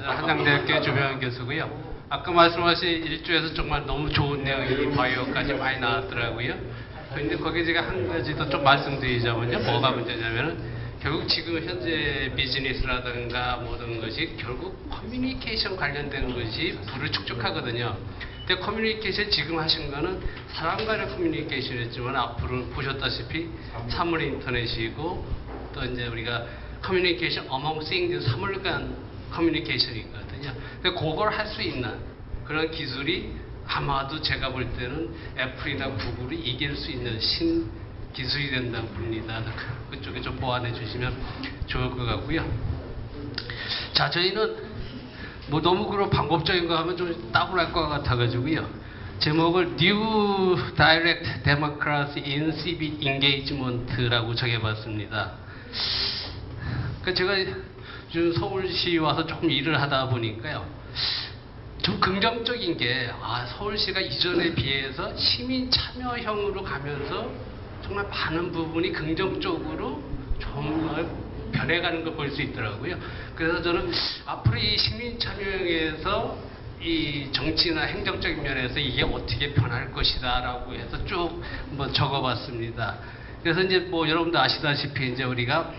한양대학교 조병현 교수고요. 아까 말씀하신 일주에서 정말 너무 좋은 내용이 바이오까지 많이 나왔더라고요. 근데 거기에 제가 한 가지 더 좀 말씀드리자면요. 뭐가 문제냐면은 결국 지금 현재 비즈니스라든가 모든 것이 결국 커뮤니케이션 관련된 것이 부를 축적하거든요. 근데 커뮤니케이션 지금 하신 거는 사람 간의 커뮤니케이션이었지만 앞으로는 보셨다시피 사물 인터넷이고 또 이제 우리가 커뮤니케이션 among things 사물 간 커뮤니케이션이거든요. 근데 그걸 할 수 있는 그런 기술이 아마도 제가 볼 때는 애플이나 구글이 이길 수 있는 기술이 된다고 봅니다. 그쪽에 좀 보완해 주시면 좋을 것 같고요. 자, 저희는 뭐 너무 그런 방법적인 거 하면 좀 따분할 것 같아가지고요. 제목을 New Direct Democracy in Civic Engagement라고 정해봤습니다. 그러니까 제가 지금 서울시 와서 조금 일을 하다 보니까요. 좀 긍정적인 게 서울시가 이전에 비해서 시민 참여형으로 가면서 정말 많은 부분이 긍정적으로 정말 변해가는 걸 볼 수 있더라고요. 그래서 저는 앞으로 이 시민 참여형에서 이 정치나 행정적인 면에서 이게 어떻게 변할 것이다라고 해서 쭉 한번 적어봤습니다. 그래서 이제 뭐 여러분도 아시다시피 이제 우리가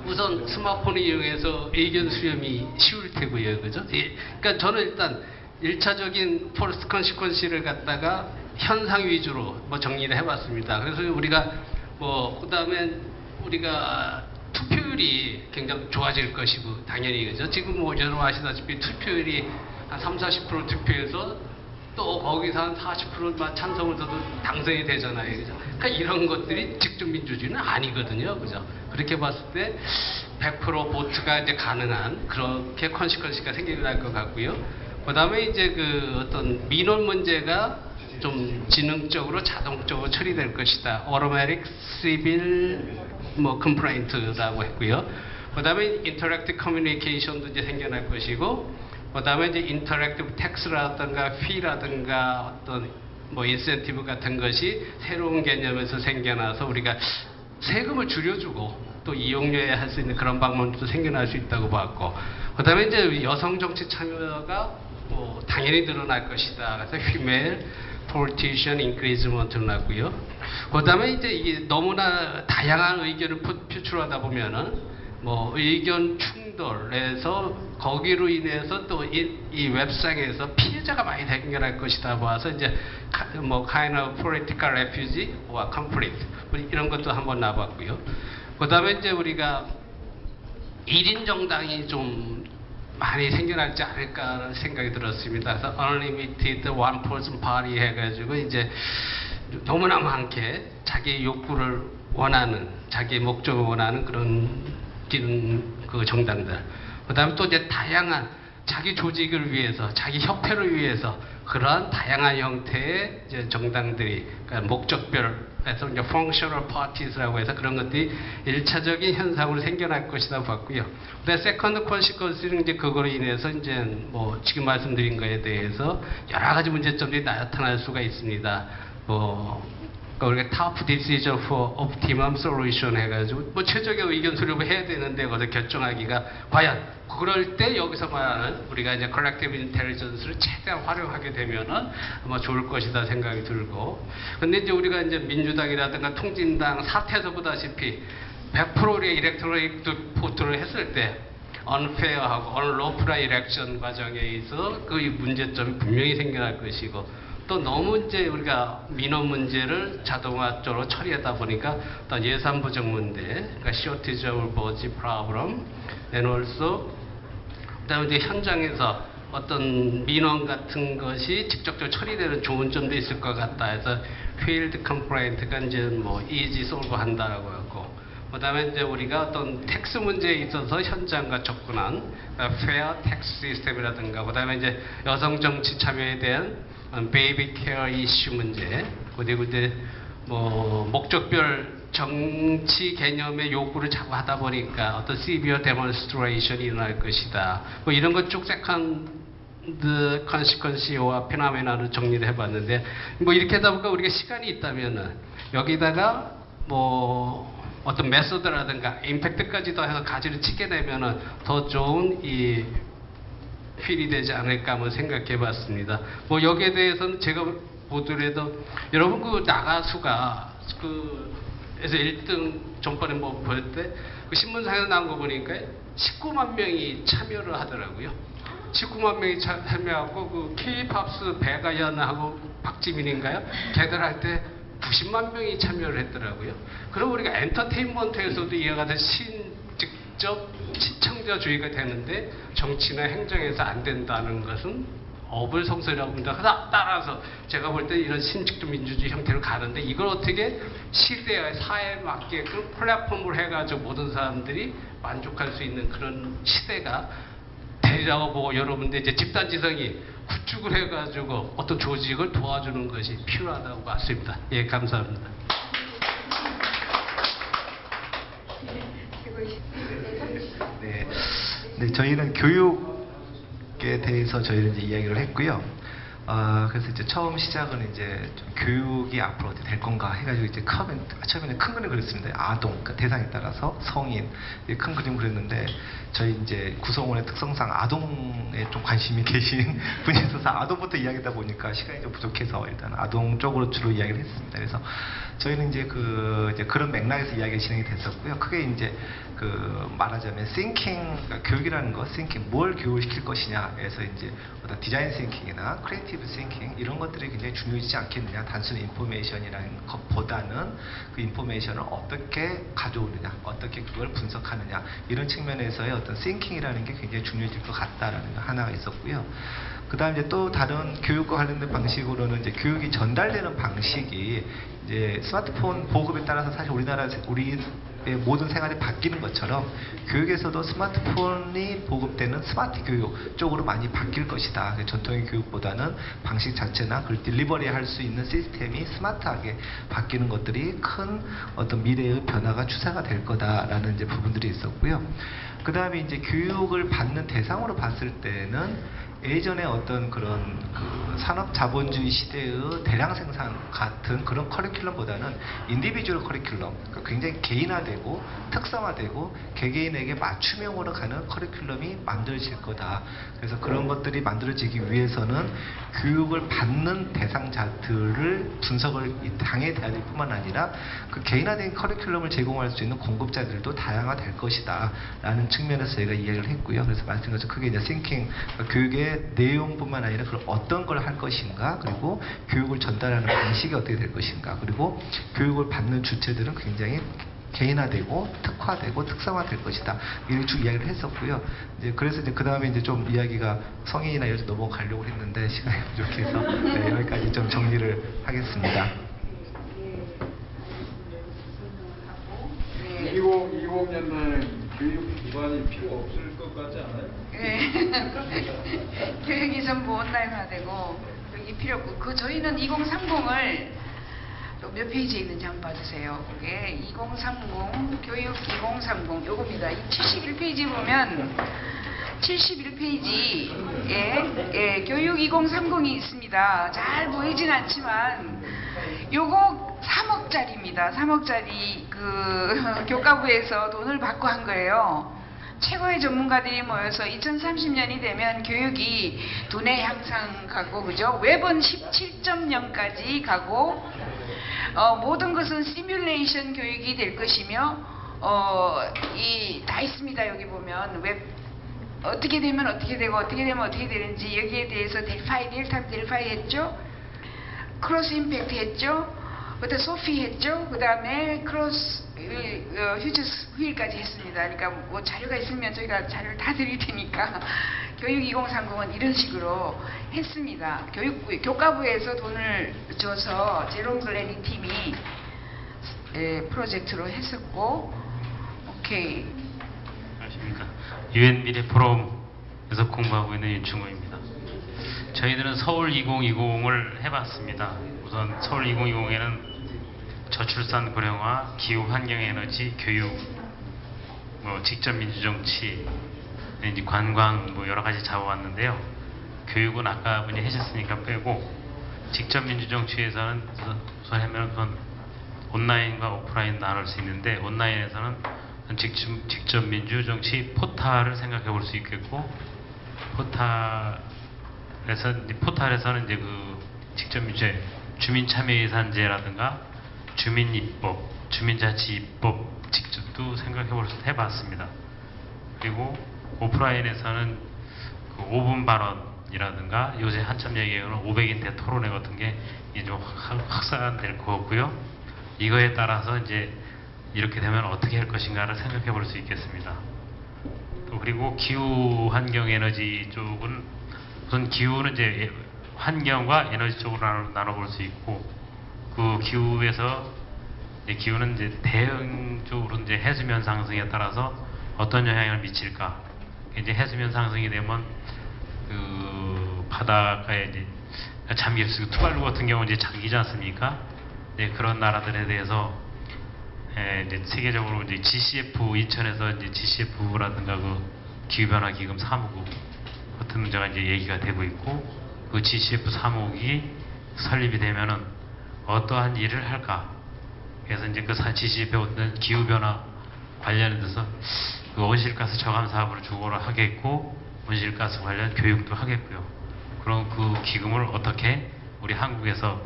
우선 스마트폰을 이용해서 의견 수렴이 쉬울 테고요. 그죠? 그러니까 저는 일단 1차적인 포스트 컨시퀀시를 갖다가 현상 위주로 뭐 정리를 해봤습니다. 그래서 우리가 그 다음에 우리가 투표율이 굉장히 좋아질 것이고, 당연히 그죠? 지금 뭐 여러분 아시다시피 투표율이 한 30-40% 투표해서 또 거기서 한 40%만 찬성을 써도 당선이 되잖아요. 그죠? 그러니까 이런 것들이 직접 민주주의는 아니거든요. 그죠? 그렇게 봤을 때 100% 보트가 이제 가능한 그렇게 컨시퀀시가 생기게 될 것 같고요. 그 다음에 이제 그 어떤 민원 문제가 좀 지능적으로 자동적으로 처리될 것이다. Automatic Civil Complaint라고 했고요. 그 다음에 Interactive Communication도 이제 생겨날 것이고, 그 다음에 이제 Interactive Tax라든가 Fee라든가 어떤 인센티브 같은 것이 새로운 개념에서 생겨나서 우리가 세금을 줄여주고 또 이용료에 할 수 있는 그런 방법도 생겨날 수 있다고 봤고, 그 다음에 이제 여성 정치 참여가 당연히 늘어날 것이다. 그래서 female politician encouragement를 났고요. 그 다음에 이제 이게 너무나 다양한 의견을 표출하다 보면은 의견 충돌에서 거기로 인해서 또 이 웹상에서 피해자가 많이 생겨날 것이다 봐서 이제 kind of political refugee or conflict 이런 것도 한번 나봤고요. 그 다음에 이제 우리가 1인 정당이 좀 많이 생겨날지 않을까 생각이 들었습니다. 그래서 Unlimited One Person Party 해가지고 이제 너무나 많게 자기 욕구를 원하는, 자기 목적을 원하는 그런 그 정당들. 그 다음에 또 이제 다양한 자기 조직을 위해서, 자기 협회를 위해서 그러한 다양한 형태의 이제 정당들이, 그러니까 목적별에서 이제 functional parties라고 해서 그런 것들이 1차적인 현상으로 생겨날 것이다 봤고요. 근데 second consequence는 이제 그거로 인해서 이제 지금 말씀드린 거에 대해서 여러 가지 문제점들이 나타날 수가 있습니다. 우리가 top decision for optimum solution 해가지고 최적의 의견 수렴을 해야 되는데 그걸 결정하기가 과연 그럴 때 여기서 말하는 우리가 이제 collective intelligence를 최대한 활용하게 되면은 아마 좋을 것이다 생각이 들고, 근데 이제 우리가 이제 민주당이라든가 통진당 사태에서 보다시피 100% 우리가 일렉트로닉 보트를 했을 때 unfair하고 unlawful election 과정에 있어 그 문제점이 분명히 생겨날 것이고, 또 너무 이제 우리가 민원 문제를 자동화적으로 처리하다 보니까 또 예산 부족 문제, 그러니까 shortage of budget problem, and also 그다음에 이제 현장에서 어떤 민원 같은 것이 직접적으로 처리되는 좋은 점도 있을 것 같다 해서 field complaint가 이제 easy solve 한다라고 하고, 그다음에 이제 우리가 어떤 텍스 문제에 있어서 현장과 접근한 fair tax system이라든가, 그다음에 이제 여성 정치 참여에 대한 베이비 케어 이슈 문제, 그리고 이제 목적별 정치 개념의 요구를 자꾸 하다 보니까 어떤 severe demonstration이 일어날 것이다. 이런 것 쭉 세컨드 컨시퀀시와 페노메나를 정리를 해봤는데, 이렇게 하다 보니까 우리가 시간이 있다면은 여기다가 어떤 메소드라든가 임팩트까지 더해서 가지를 치게 되면은 더 좋은 이 어필이 되지 않을까 한번 생각해 봤습니다. 뭐 여기에 대해서는 제가 보더라도 여러분 그 나가수가 그에서 1등 전번에 뭐 볼 때 그 신문상에서 나온 거 보니까 19만 명이 참여를 하더라고요. 19만 명이 참여하고 그 K-팝스 배가연하고 박지민인가요? 걔들 할 때 90만 명이 참여를 했더라고요. 그럼 우리가 엔터테인먼트에서도 이와 같은 직접 시청자주의가 되는데 정치나 행정에서 안 된다는 것은 어불성설이라고 봅니다. 따라서 제가 볼 때 이런 신직도 민주주의 형태로 가는데 이걸 어떻게 시대와 사회에 맞게끔 플랫폼을 해가지고 모든 사람들이 만족할 수 있는 그런 시대가 되리라고 보고 여러분들 이제 집단지성이 구축을 해가지고 어떤 조직을 도와주는 것이 필요하다고 봤습니다. 예, 감사합니다. 네, 저희는 교육에 대해서 저희는 이제 이야기를 했고요. 그래서 이제 처음 시작은 이제 좀 교육이 앞으로 어떻게 될 건가 해가지고 이제 처음에는 큰 그림 그렸습니다. 아동, 그러니까 대상에 따라서 성인, 큰 그림 그렸는데 저희 이제 구성원의 특성상 아동에 좀 관심이 계신 분이 있어서 아동부터 이야기하다 보니까 시간이 좀 부족해서 일단 아동 쪽으로 주로 이야기를 했습니다. 그래서 저희는 이제 그런 맥락에서 이야기가 진행이 됐었고요. 크게 이제 말하자면 thinking, 그러니까 교육이라는 거, thinking, 뭘 교육을 시킬 것이냐에서 이제 어떤 디자인 싱킹이나 크리에이티브 싱킹 이런 것들이 굉장히 중요하지 않겠느냐. 단순히 인포메이션이라는 것보다는 그 인포메이션을 어떻게 가져오느냐, 어떻게 그걸 분석하느냐 이런 측면에서의 어떤 싱킹이라는 게 굉장히 중요해질 것 같다라는 거 하나가 있었고요. 그 다음 이제 또 다른 교육과 관련된 방식으로는 이제 교육이 전달되는 방식이 이제 스마트폰 보급에 따라서 사실 우리의 모든 생활이 바뀌는 것처럼 교육에서도 스마트폰이 보급되는 스마트 교육 쪽으로 많이 바뀔 것이다. 전통의 교육보다는 방식 자체나 그걸 딜리버리 할 수 있는 시스템이 스마트하게 바뀌는 것들이 큰 어떤 미래의 변화가 추세가 될 거다라는 이제 부분들이 있었고요. 그 다음에 이제 교육을 받는 대상으로 봤을 때는 예전에 어떤 그런 산업 자본주의 시대의 대량 생산 같은 그런 커리큘럼보다는 인디비주얼 커리큘럼, 그러니까 굉장히 개인화되고 특성화되고 개개인에게 맞춤형으로 가는 커리큘럼이 만들어질 거다. 그래서 그런 것들이 만들어지기 위해서는 교육을 받는 대상자들을 분석을 당해 돼야 될 뿐만 아니라 그 개인화된 커리큘럼을 제공할 수 있는 공급자들도 다양화될 것이다 라는 측면에서 저희가 이야기를 했고요. 그래서 말씀드린 것처럼 크게 이제 싱킹, 교육의 내용뿐만 아니라 그걸 어떤 걸 할 것인가, 그리고 교육을 전달하는 방식이 어떻게 될 것인가, 그리고 교육을 받는 주체들은 굉장히 개인화되고 특화되고 특성화될 것이다. 이렇게 쭉 이야기를 했었고요. 이제 그래서 이제 그 다음에 이제 좀 이야기가 성인이나 이렇게 넘어가려고 했는데 시간이 부족해서 네, 여기까지 좀 정리를 하겠습니다. 2020년도에 교육 기반이 필요 없을 것 같지 않아요? 네. 교육이 전부 온라인화되고 교육이 필요 없고 저희는 2030을 몇 페이지에 있는지 한번 봐주세요. 그게 2030 교육 2030 요겁니다. 이 71페이지 보면 71페이지에 교육 2030이 있습니다. 잘 보이진 않지만 요거 3억짜리입니다. 3억짜리 교과부에서 돈을 받고 한 거예요. 최고의 전문가들이 모여서 2030년이 되면 교육이 두뇌 향상 가고, 그죠? 웹은 17.0까지 가고, 모든 것은 시뮬레이션 교육이 될 것이며, 다 있습니다. 여기 보면 웹 어떻게 되면 어떻게 되고 어떻게 되면 어떻게 되는지 여기에 대해서 델파이, 리얼타임 델파이 했죠. 크로스 임팩트 했죠. 그때 소피 했죠. 그 다음에 크로스 휴즈 휠까지 했습니다. 그러니까 뭐 자료가 있으면 저희가 자료를 다 드릴 테니까 교육 2030은 이런 식으로 했습니다. 교과부에서 돈을 줘서 제롬 글래니 팀이 프로젝트로 했었고, 오케이. 안녕하십니까. UN 미래 포럼에서 공부하고 있는 윤충호입니다. 저희들은 서울 2020을 해봤습니다. 우선 서울 2020에는 저출산 고령화, 기후 환경 에너지, 교육, 직접 민주정치, 이제 관광 여러 가지 잡아왔는데요. 교육은 아까 분이 해주셨으니까 빼고, 직접 민주정치에서는 우선 하면 온라인과 오프라인 나눌 수 있는데, 온라인에서는 직접 민주정치 포탈을 생각해 볼 수 있겠고, 포탈에서는 이제 그 직접 이제 주민참여예산제라든가 주민입법, 주민자치입법 직접도 해봤습니다. 그리고 오프라인에서는 그 5분 발언이라든가 요새 한참 얘기하는 500인대 토론회 같은 게 이제 좀 확산될 것 같고요. 이거에 따라서 이제 이렇게 되면 어떻게 할 것인가를 생각해 볼 수 있겠습니다. 또 그리고 기후 환경 에너지 쪽은 우선 기후는 이제 환경과 에너지 쪽으로 나눠볼 수 있고, 그 기후는 이제 대응적으로 이제 해수면 상승에 따라서 어떤 영향을 미칠까. 이제 해수면 상승이 되면 그 바닷가에 이제 잠길 수 있고, 투발루 같은 경우 이제 잠기지 않습니까? 이제 그런 나라들에 대해서 이제 세계적으로 이제 GCF 인천에서 이제 GCF라든가 그 기후변화 기금 사무국 같은 문제가 이제 얘기가 되고 있고, 그 GCF 사무국이 설립이 되면은 어떠한 일을 할까? 그래서 이제 그 GCF에 어떤 기후변화 관련해서 그 온실가스 저감 사업을 주고를 하겠고, 온실가스 관련 교육도 하겠고요. 그럼 그 기금을 어떻게 우리 한국에서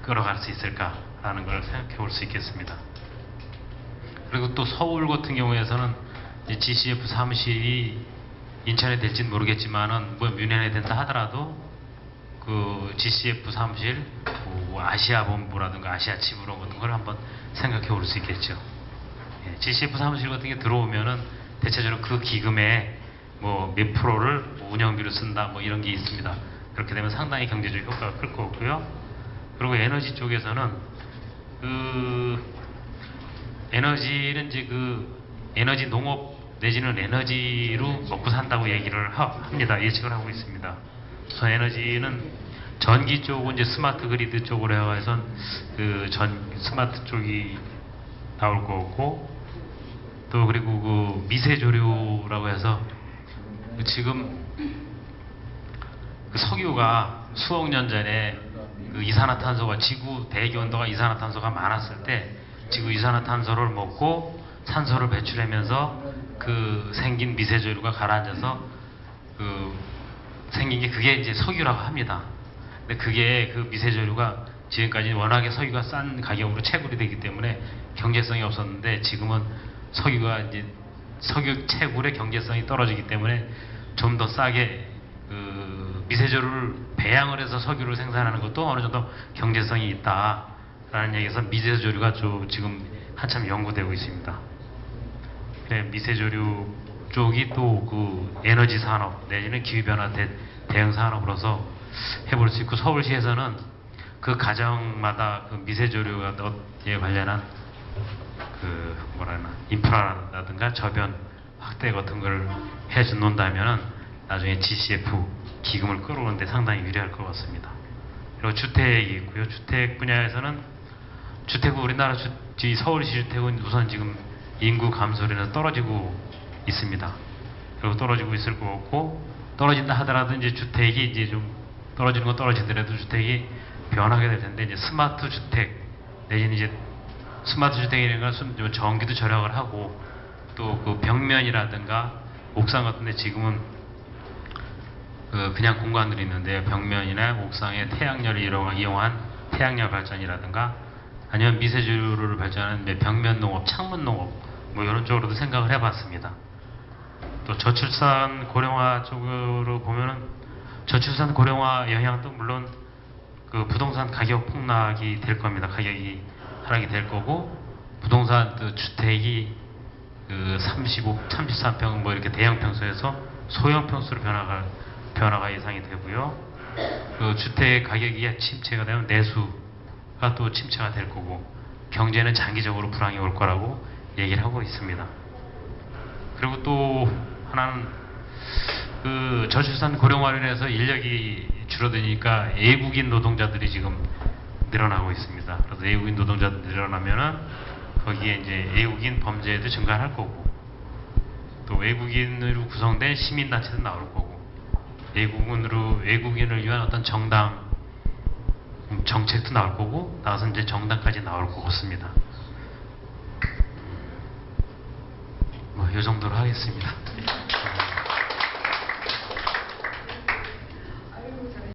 끌어갈 수 있을까라는 걸 생각해 볼 수 있겠습니다. 그리고 또 서울 같은 경우에서는 GCF 사무실이 인천에 될지는 모르겠지만은 뭐 뮌헨에 된다 하더라도 그 GCF 사무실, 뭐 아시아 본부라든가 아시아 지부로 같은 걸 한번 생각해 볼 수 있겠죠. GCF 사무실 같은 게 들어오면은 대체적으로 그 기금에 뭐 몇 프로를 운영비로 쓴다 뭐 이런 게 있습니다. 그렇게 되면 상당히 경제적 효과가 클 것 같고요. 그리고 에너지 쪽에서는 에너지는 이제 그 에너지 농업 내지는 에너지로 먹고 산다고 얘기를 합니다. 예측을 하고 있습니다. 그래서 에너지는 전기 쪽은 이제 스마트 그리드 쪽으로 해서 그 스마트 쪽이 나올 거고, 또 그리고 그 미세조류라고 해서 지금 그 석유가 수억 년 전에 그 이산화탄소가 지구 대기 온도가 이산화탄소가 많았을 때 지구 이산화탄소를 먹고 산소를 배출하면서 그 생긴 미세조류가 가라앉아서 그 생긴 게 그게 이제 석유라고 합니다. 근데 그게 그 미세조류가 지금까지 워낙에 석유가 싼 가격으로 채굴이 되기 때문에 경제성이 없었는데, 지금은 석유가 이제 석유 채굴의 경제성이 떨어지기 때문에 좀 더 싸게 그 미세조류를 배양을 해서 석유를 생산하는 것도 어느 정도 경제성이 있다라는 얘기에서 미세조류가 지금 한참 연구되고 있습니다. 미세조류 쪽이 또 그 에너지 산업 내지는 기후변화 대응 산업으로서 해볼 수 있고, 서울시에서는 그 가정마다 그 미세조류에 관련한 그 인프라라든가 저변 확대 같은 걸 해준다면은 나중에 GCF 기금을 끌어오는데 상당히 유리할 것 같습니다. 그리고 주택이 있고요. 주택 분야에서는 우리나라 서울시 주택은 우선 지금 인구 감소로 인해서 떨어지고 있습니다. 그리고 떨어지고 있을 것 같고, 떨어진다 하더라도 이제 주택이 이제 좀 떨어지는 건 떨어지더라도 주택이 변하게 될 텐데, 이제 스마트 주택 내지는 이제 스마트 주택이라는 건 전기도 절약을 하고, 또 그 벽면이라든가 옥상 같은데 지금은 그냥 공간들이 있는데 벽면이나 옥상에 태양열을 이용한 태양열 발전이라든가 아니면 미세조류를 발전하는 벽면 농업, 창문 농업 뭐 이런 쪽으로도 생각을 해봤습니다. 또 저출산 고령화 쪽으로 보면은 저출산 고령화 영향도 물론 그 부동산 가격 폭락이 될 겁니다. 가격이 하락이 될 거고, 부동산 그 주택이 그 33평 뭐 이렇게 대형 평수에서 소형 평수로 변화가 예상이 되고요. 그 주택 가격이 침체가 되면 내수가 또 침체가 될 거고, 경제는 장기적으로 불황이 올 거라고 얘기를 하고 있습니다. 그리고 또 하나는 그 저출산 고령화로 인해서 인력이 줄어드니까 외국인 노동자들이 지금 늘어나고 있습니다. 그래서 외국인 노동자들이 늘어나면은 거기에 이제 외국인 범죄도 증가할 거고, 또 외국인으로 구성된 시민단체도 나올 거고, 외국인을 위한 어떤 정당 정책도 나올 거고, 나와서 이제 정당까지 나올 것 같습니다. 뭐 이 정도로 하겠습니다.